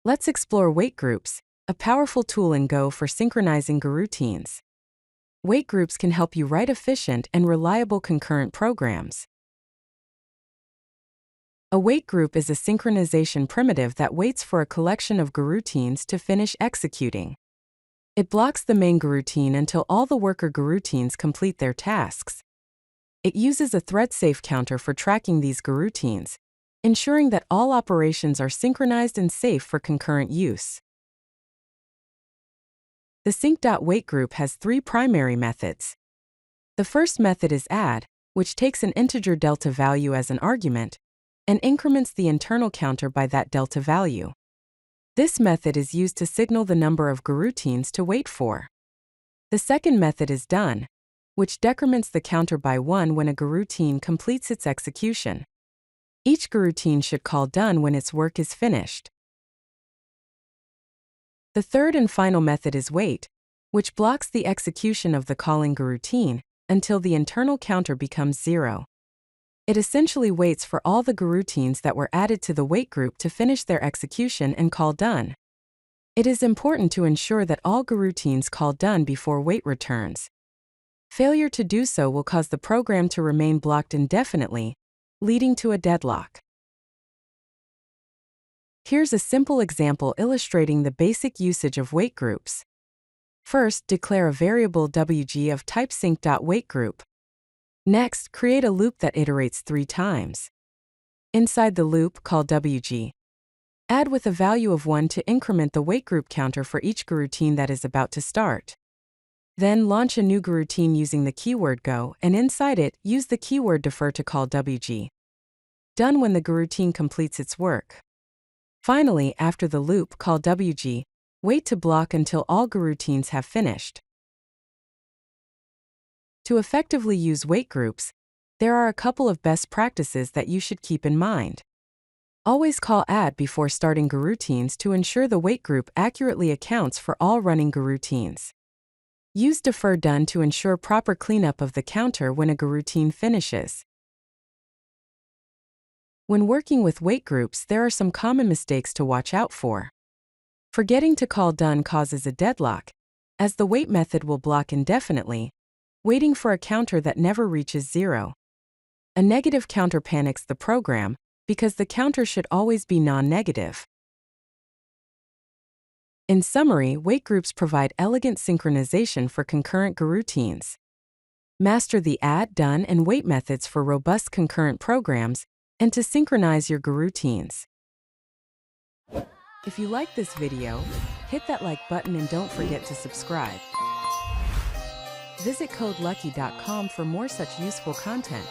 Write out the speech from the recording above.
Let's explore WaitGroups, a powerful tool in Go for synchronizing goroutines. WaitGroups can help you write efficient and reliable concurrent programs. A wait group is a synchronization primitive that waits for a collection of goroutines to finish executing. It blocks the main goroutine until all the worker goroutines complete their tasks. It uses a thread-safe counter for tracking these goroutines, ensuring that all operations are synchronized and safe for concurrent use. The sync.WaitGroup has three primary methods. The first method is add, which takes an integer delta value as an argument and increments the internal counter by that delta value. This method is used to signal the number of goroutines to wait for. The second method is done, which decrements the counter by 1 when a goroutine completes its execution. Each goroutine should call done when its work is finished. The third and final method is wait, which blocks the execution of the calling goroutine until the internal counter becomes 0. It essentially waits for all the goroutines that were added to the wait group to finish their execution and call done. It is important to ensure that all goroutines call done before wait returns. Failure to do so will cause the program to remain blocked indefinitely, leading to a deadlock. Here's a simple example illustrating the basic usage of wait groups. First, declare a variable wg of type sync.WaitGroup. Next, create a loop that iterates 3 times. Inside the loop, call wg. Add with a value of 1 to increment the wait group counter for each goroutine that is about to start. Then launch a new goroutine using the keyword go, and inside it, use the keyword defer to call wg. Done when the goroutine completes its work. Finally, after the loop, call wg, wait to block until all goroutines have finished. To effectively use wait groups, there are a couple of best practices that you should keep in mind. Always call add before starting goroutines to ensure the wait group accurately accounts for all running goroutines. Use defer done to ensure proper cleanup of the counter when a goroutine finishes. When working with wait groups, there are some common mistakes to watch out for. Forgetting to call done causes a deadlock, as the wait method will block indefinitely, waiting for a counter that never reaches 0. A negative counter panics the program, because the counter should always be non-negative. In summary, wait groups provide elegant synchronization for concurrent goroutines. Master the add, done, and wait methods for robust concurrent programs, and to synchronize your goroutines. If you like this video, hit that like button and don't forget to subscribe. Visit CodeLucky.com for more such useful content.